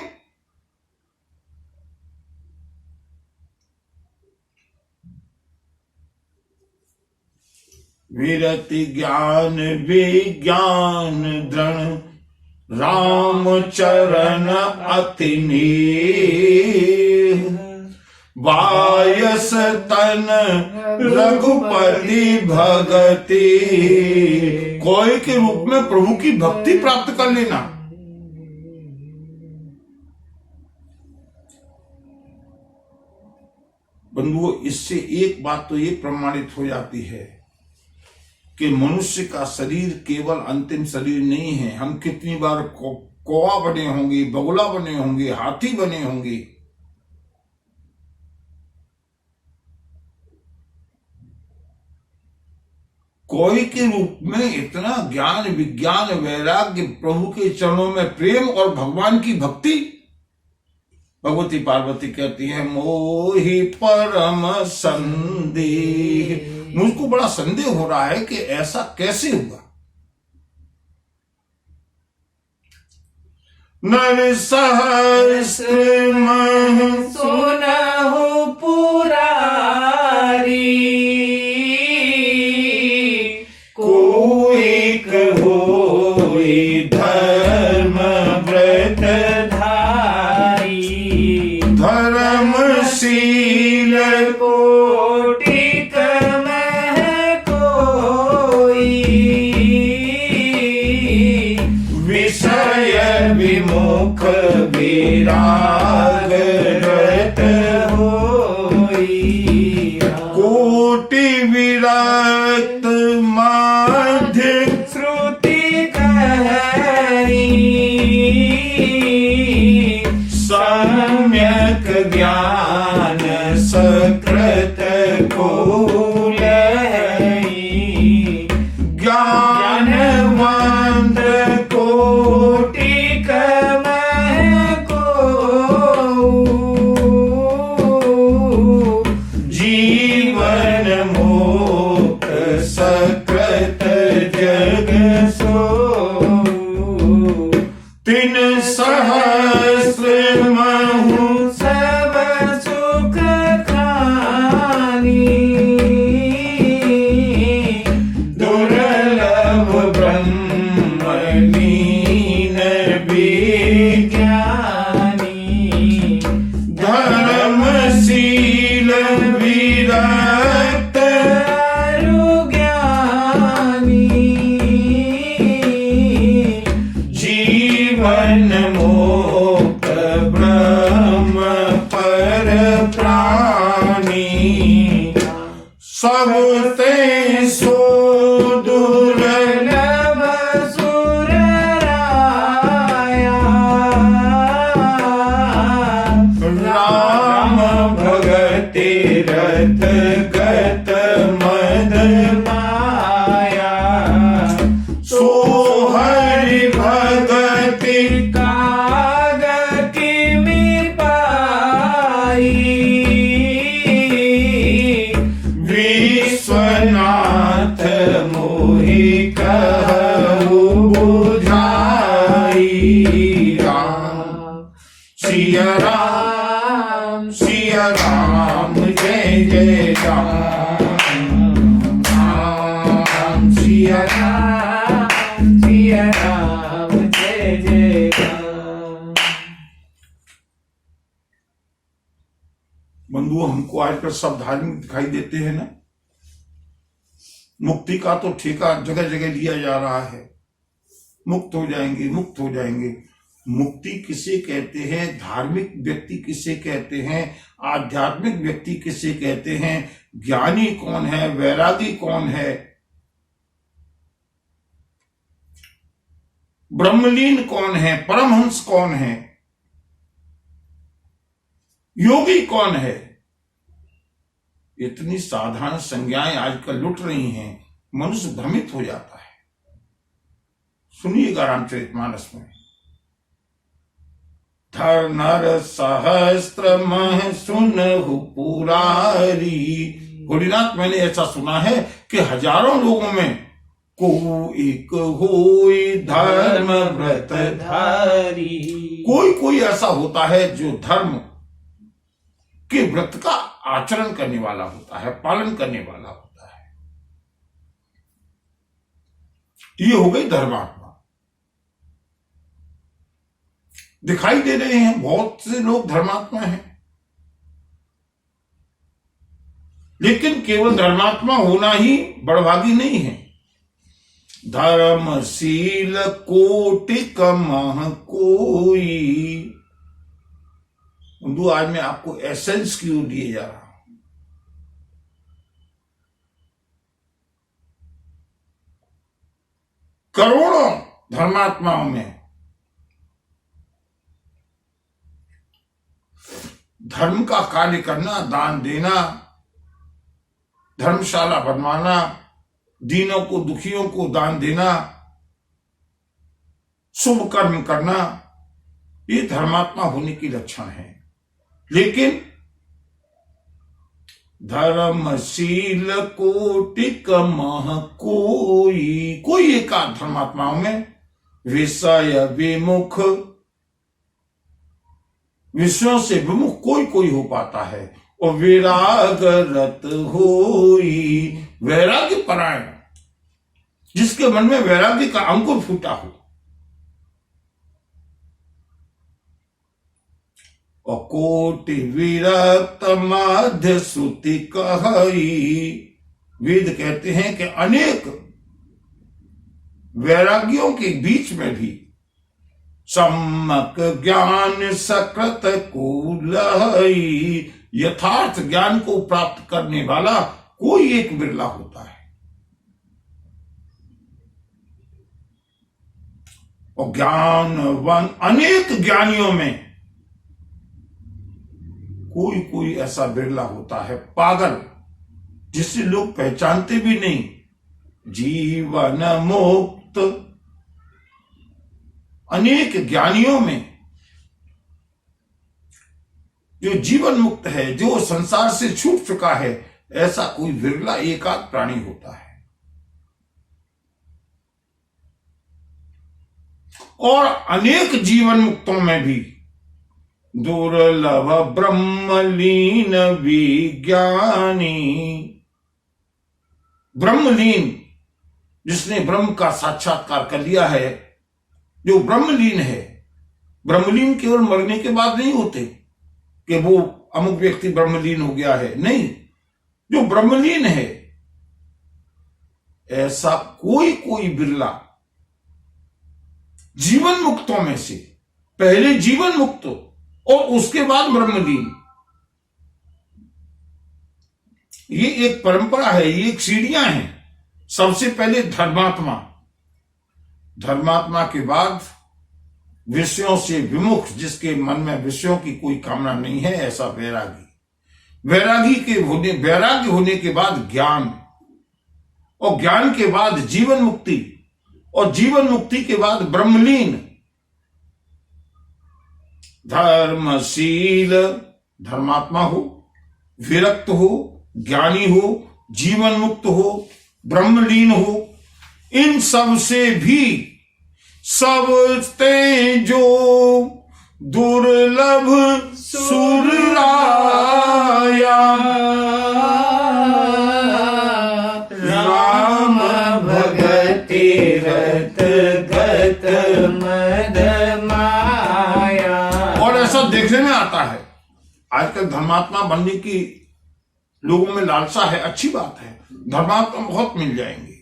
विरति ज्ञान विज्ञान दृढ़, राम चरण अति नेह, बायस तन रघुपति भगति, कोय के रूप में प्रभु की भक्ति प्राप्त कर लेना। बंधुओं, इससे एक बात तो ये प्रमाणित हो जाती है कि मनुष्य का शरीर केवल अंतिम शरीर नहीं है। हम कितनी बार कौवा बने होंगे, बगुला बने होंगे, हाथी बने होंगे, कोय के रूप में इतना ज्ञान विज्ञान वैराग्य, प्रभु के चरणों में प्रेम और भगवान की भक्ति। भगवती पार्वती कहती है, मोहि परम संदेह, मुझको बड़ा संदेह हो रहा है कि ऐसा कैसे हुआ। नर सहस्र मह सुनहु पुरारी, कोइक होई धर्म व्रत धारी, धर्मशील कोटिक मह कोई, विषय विमुख विराग रत होई, कोटि विरक्त मध्य श्रुति कही, सम्यक ज्ञान सकृत को लही, ज्ञानवंत कोटिक मह को, जीवन मोक्ष सकृत जग सो, तिन सहस्र महु सब सुख खानी, दुर्लभ ब्रह्म लीन विज्ञानी, धर्मशील विरक्त ज्ञानी, जीवन मोक्ष ब्रह्म पर प्राणी, सब ते सो दुर्लभ दुर्लभ सुर राया, राम भगति रथ गत मद माया, सो हरि भगति कागति में पाई, विश्वनाथ मोहि कहु बुझाई। राम सिया राम सिया राम जय जय राम, राम सिया राम सिया राम जय जय राम। बंधुओं, हमको आजकल सब धार्मिक दिखाई देते हैं ना, मुक्ति का तो ठेका जगह जगह लिया जा रहा है, मुक्त हो जाएंगे, मुक्त हो जाएंगे। मुक्ति किसे कहते हैं? धार्मिक व्यक्ति किसे कहते हैं? आध्यात्मिक व्यक्ति किसे कहते हैं? ज्ञानी कौन है? वैरागी कौन है? ब्रह्मलीन कौन है? परमहंस कौन है? योगी कौन है? इतनी साधारण संज्ञाएं आजकल लुट रही हैं, मनुष्य भ्रमित हो जाता है। सुनिएगा रामचरितमानस में, धर नर सहस्त्र मह सुनहु पुरारी। गोरीनाथ, मैंने ऐसा सुना है कि हजारों लोगों में को एक होई धर्म व्रत धारी। कोई ऐसा होता है जो धर्म के व्रत का आचरण करने वाला होता है, पालन करने वाला होता है। ये हो गई धर्मात्मा। दिखाई दे रहे हैं बहुत से लोग धर्मात्मा हैं, लेकिन केवल धर्मात्मा होना ही बड़भागी नहीं है। धर्मशील कोटिक मह कोई। बंधु, आज मैं आपको एसेंस की ओर दिए जा रहा हूं। करोड़ों धर्मात्माओं में धर्म का कार्य करना, दान देना, धर्मशाला बनवाना, दीनों को, दुखियों को दान देना, शुभ कर्म करना, ये धर्मात्मा होने की लक्षण है। लेकिन धर्मशील कोटिक मह कोई एकाध धर्मात्माओं में विषय विमुख, विषयों से विमुख कोई हो पाता है। और विराग रत होई, वैराग्य परायण, जिसके मन में वैराग्य का अंकुर फूटा हो। और कोटि विरक्त मध्य श्रुति कहई। वेद कहते हैं कि अनेक वैराग्यों के बीच में भी सम्यक ज्ञान सकृत कुलई, यथार्थ ज्ञान को प्राप्त करने वाला कोई एक बिरला होता है। और ज्ञानवान अनेक ज्ञानियों में कोई ऐसा बिरला होता है पागल, जिसे लोग पहचानते भी नहीं। जीवन मुक्त, अनेक ज्ञानियों में जो जीवन मुक्त है, जो संसार से छूट चुका है, ऐसा कोई विरला एकाध प्राणी होता है। और अनेक जीवन मुक्तों में भी दुर्लभ ब्रह्मलीन विज्ञानी, ब्रह्मलीन, जिसने ब्रह्म का साक्षात्कार कर लिया है, जो ब्रह्मलीन है। ब्रह्मलीन केवल मरने के बाद नहीं होते कि वो अमुक व्यक्ति ब्रह्मलीन हो गया है, नहीं। जो ब्रह्मलीन है, ऐसा कोई बिरला जीवन मुक्तों में से, पहले जीवन मुक्त और उसके बाद ब्रह्मलीन। ये एक परंपरा है, ये एक सीढ़ियां हैं। सबसे पहले धर्मात्मा, धर्मात्मा के बाद विषयों से विमुख, जिसके मन में विषयों की कोई कामना नहीं है, ऐसा वैरागी। वैराग्य होने के बाद ज्ञान, और ज्ञान के बाद जीवन मुक्ति, और जीवन मुक्ति के बाद ब्रह्मलीन। धर्मशील धर्मात्मा हो, विरक्त हो, ज्ञानी हो, जीवन मुक्त हो, ब्रह्मलीन हो, इन सब से भी सबते जो दुर्लभ सुराया, राम भगति रत गत मद माया। और ऐसा देखने में आता है। आजकल धर्मात्मा बनने की लोगों में लालसा है, अच्छी बात है। धर्मात्मा बहुत मिल जाएंगे,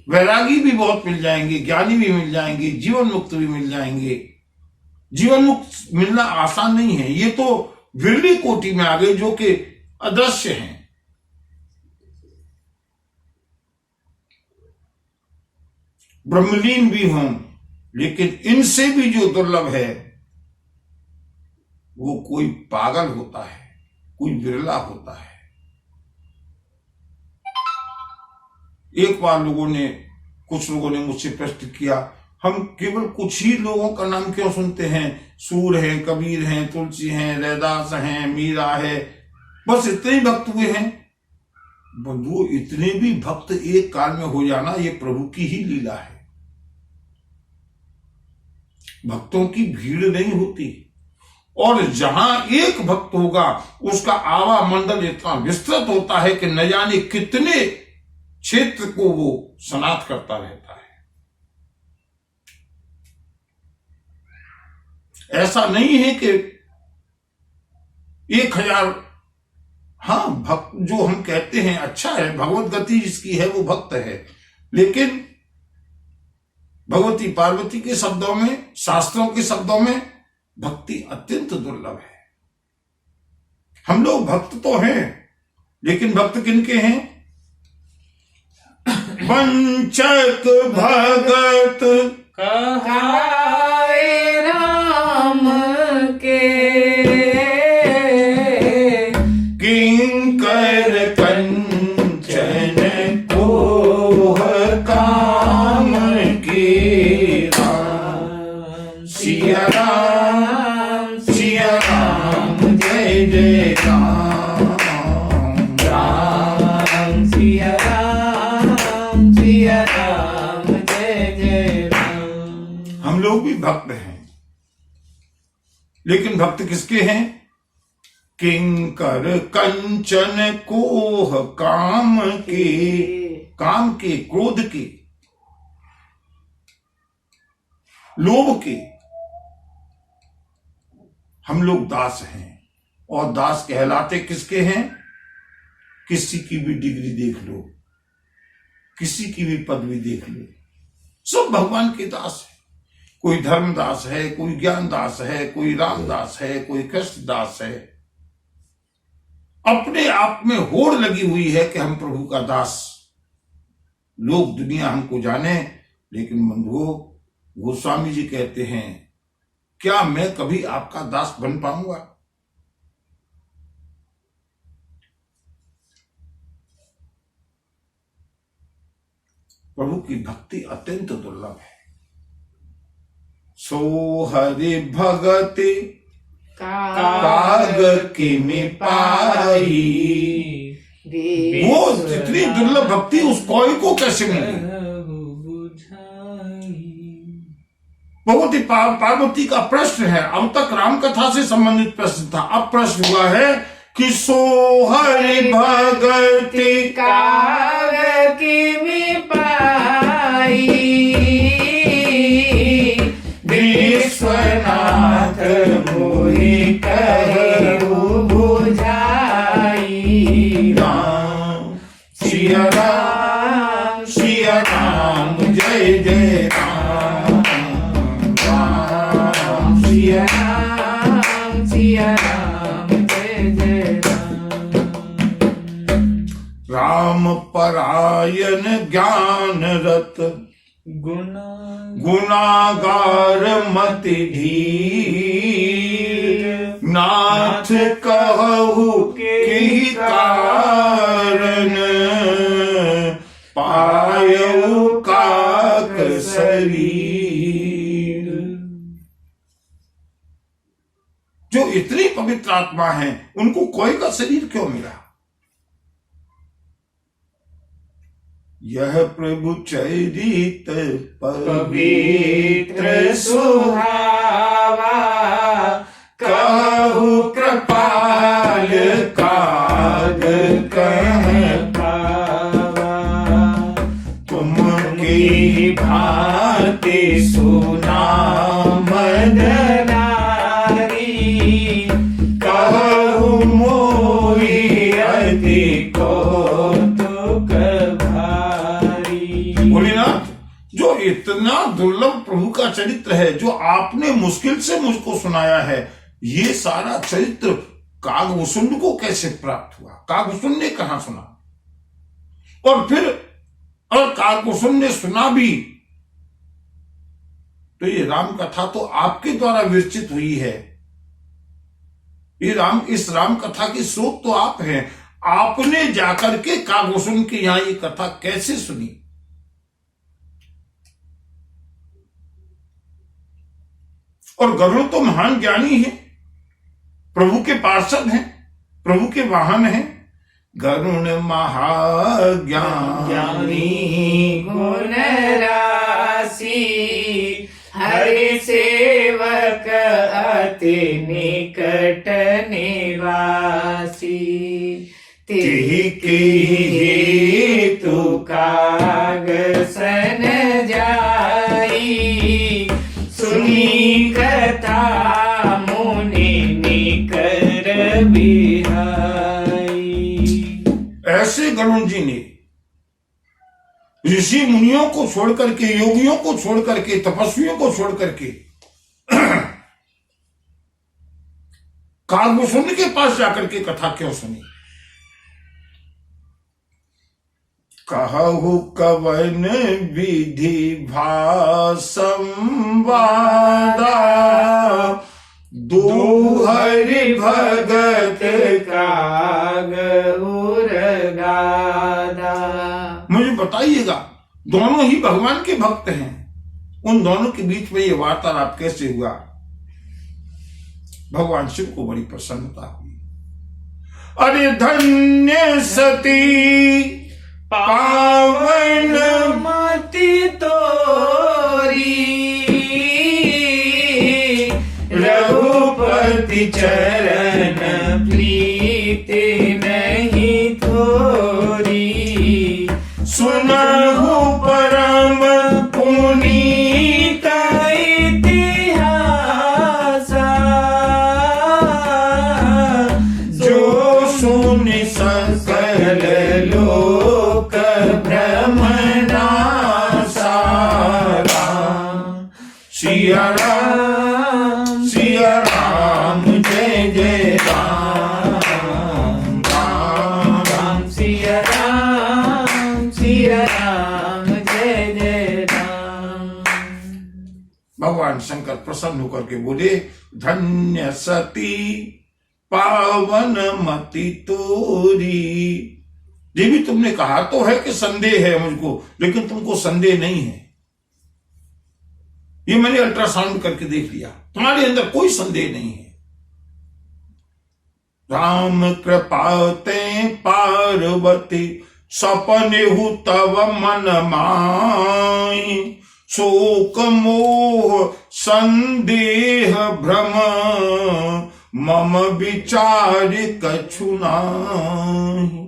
वैरागी भी बहुत मिल जाएंगे, ज्ञानी भी मिल जाएंगे, जीवन मुक्त भी मिल जाएंगे। जीवन मुक्त मिलना आसान नहीं है, ये तो विरली कोटि में आ गए जो कि अदृश्य हैं। ब्रह्मलीन भी हों, लेकिन इनसे भी जो दुर्लभ है वो कोई पागल होता है, कोई विरला होता है। एक बार कुछ लोगों ने मुझसे प्रश्न किया, हम केवल कुछ ही लोगों का नाम क्यों सुनते हैं? सूर हैं, कबीर हैं, तुलसी हैं, रैदास हैं, मीरा है, बस इतने ही भक्त हुए हैं। बंधुओं, इतने भी भक्त एक काल में हो जाना ये प्रभु की ही लीला है। भक्तों की भीड़ नहीं होती, और जहां एक भक्त होगा उसका आवा मंडल इतना विस्तृत होता है कि न जाने कितने क्षेत्र को वो सनाथ करता रहता है। ऐसा नहीं है कि 1000, हाँ भक्त जो हम कहते हैं अच्छा है, भगवत गति जिसकी है वो भक्त है, लेकिन भगवती पार्वती के शब्दों में, शास्त्रों के शब्दों में भक्ति अत्यंत दुर्लभ है। हम लोग भक्त तो हैं, लेकिन भक्त किनके हैं? वंचक भगत कहाए राम के, किंकर कंचन कोह काम के राम। सिया राम, सिया राम, जय जय राम, राम सिया राम, सिया राम, जय जय राम। हम लोग भी भक्त हैं, लेकिन भक्त किसके हैं? किंकर कंचन कोह काम के, काम के, क्रोध के, लोभ के। हम लोग दास हैं, और दास कहलाते किसके हैं? किसी की भी डिग्री देख लो, किसी की भी पदवी देख लो, सब भगवान के दास है। कोई धर्मदास है, कोई ज्ञानदास है, कोई रामदास है, कोई कृष्णदास है। अपने आप में होड़ लगी हुई है कि हम प्रभु का दास, लोग दुनिया हमको जाने। लेकिन बंधुओं, गोस्वामी जी कहते हैं, क्या मैं कभी आपका दास बन पाऊंगा? प्रभु की भक्ति अत्यंत दुर्लभ है। सो हरि भगति काग किमि पाई। वो जितनी दुर्लभ भक्ति उस कोई को कैसे मिली? भगवती पार्वती का प्रश्न है। अब तक राम कथा से संबंधित प्रश्न था, अब प्रश्न हुआ है कि सो हरि भगति काग किमि पाई, विश्वनाथ मोहि कहु बुझाई। राम सिया राम, सिया राम, जय जय राम, राम सिया राम, सिया राम, जय जय राम। राम परायण ज्ञान रत गुनागार मति धीर। नाथ कहु के कारण पायउ काक शरीर। जो इतनी पवित्र आत्मा है, उनको कोई का शरीर क्यों मिला? यह प्रभु चरित पवित्र सुहावा, कहु कृपाल काग कह पावा। तुमकी भांति सुना मदनारी, कहु मोहि इतना दुर्लभ प्रभु का चरित्र है जो आपने मुश्किल से मुझको सुनाया है। ये सारा चरित्र कागभूषुंड को कैसे प्राप्त हुआ? कागभूषुंड ने कहां सुना? और फिर और कागभूषुंड ने सुना भी तो ये राम कथा तो आपके द्वारा विरचित हुई है। इस राम कथा की स्रोत तो आप हैं। आपने जाकर के कागभूषुंड के यहां ये कथा कैसे सुनी? और गरुड़ तो महान ज्ञानी है, प्रभु के पार्षद हैं, प्रभु के वाहन हैं। गरुड़ महाज्ञानी गुण राशि, हरि सेवक अति निकट निवासी। तिहि की हेतु कागसन जाई, सुनी कथा मुनि निकर बिहाई। ऐसे गरुड़ जी ने ऋषि मुनियों को छोड़ करके, योगियों को छोड़ करके, तपस्वियों को छोड़ करके कागभूषुंड के पास जाकर के कथा क्यों सुनी? कहु कवन विधि भासंवादा, दोहरि भगत कागउर गादा। मुझे बताइएगा, दोनों ही भगवान के भक्त हैं, उन दोनों के बीच में ये वार्तालाप कैसे हुआ? भगवान शिव को बड़ी प्रसन्नता हुई। अरे धन्य सती पावन मति तोरी, रघुपति चरण प्रीति नहीं थोरी। सुनहु परम पुनीत इतिहासा, जो सुनि सकल लोक भ्रमनासा। सिया राम सिया राम जय जय राम, राम राम सिया राम जय जय राम। भगवान शंकर प्रसन्न होकर के बोले, धन्य सती पावन मति तोरी। ये भी तुमने कहा तो है कि संदेह है मुझको, लेकिन तुमको संदेह नहीं है। ये मैंने अल्ट्रासाउंड करके देख लिया, तुम्हारे अंदर कोई संदेह नहीं है। राम कृपाते पार्वती, सपने हु तव मन माई। शोक मोह संदेह भ्रम, मम विचार कछु नाहि।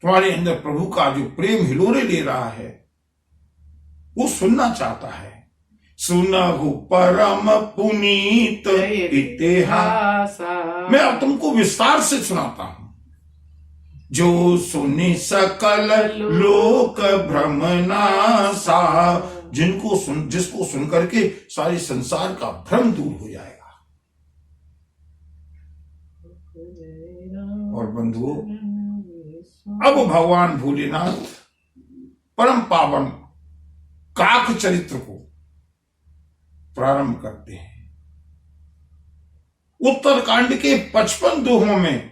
तुम्हारे अंदर प्रभु का जो प्रेम हिलोरे ले रहा है वो सुनना चाहता है। सुनहु परम पुनीत इतिहास। मैं अब तुमको विस्तार से सुनाता हूं। जो सुनि सकल लोक भ्रमनासा, जिसको सुन करके सारे संसार का भ्रम दूर हो जाएगा। और बंधुओं, अब भगवान भोलेनाथ परम पावन काक चरित्र को प्रारंभ करते हैं। उत्तरकांड के 55 दोहों में,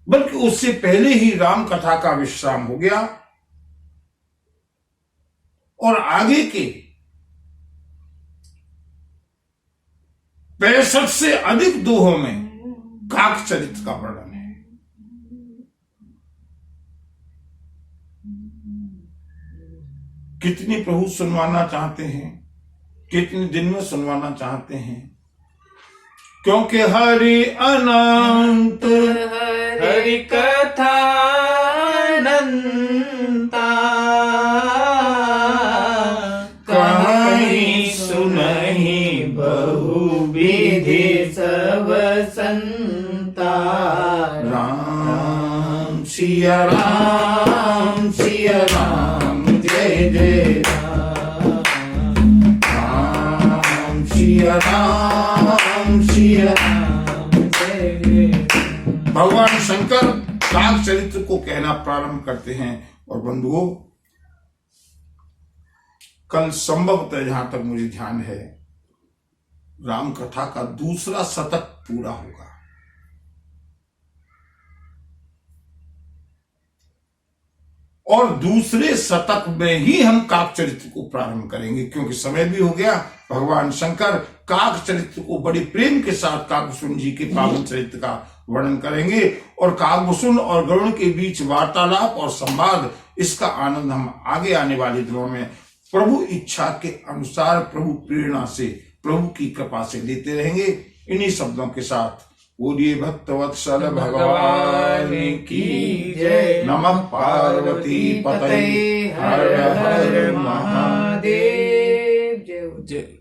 बल्कि उससे पहले ही राम कथा का विश्राम हो गया और आगे के 65 से अधिक दोहों में काक चरित्र का वर्णन है। कितनी प्रभु सुनवाना चाहते हैं, कितने दिन में सुनवाना चाहते हैं, क्योंकि हरि अनंत हरि कथा अनंता, कहीं सुनहि बहु विधि सब संता। राम सिया राम जय जय राम सिया राम जय जय भगवान शंकर काक चरित्र को कहना प्रारंभ करते हैं। और बंधुओं, कल संभवतः जहां तक मुझे ध्यान है, राम कथा का दूसरा शतक पूरा होगा। और दूसरे शतक में ही हम काक चरित्र को प्रारंभ करेंगे, क्योंकि समय भी हो गया। भगवान शंकर काक चरित्र को बड़े प्रेम के साथ काकभूषण जी के पावन चरित्र का वर्णन करेंगे। और काकभूषण और गरुड़ के बीच वार्तालाप और संवाद, इसका आनंद हम आगे आने वाले दिनों में प्रभु इच्छा के अनुसार, प्रभु प्रेरणा से, प्रभु की कृपा से लेते रहेंगे। इन्हीं शब्दों के साथ बोलिए भक्तवत्सल भगवान की जय। नमः पार्वती पतये हर हर महादेव। जय।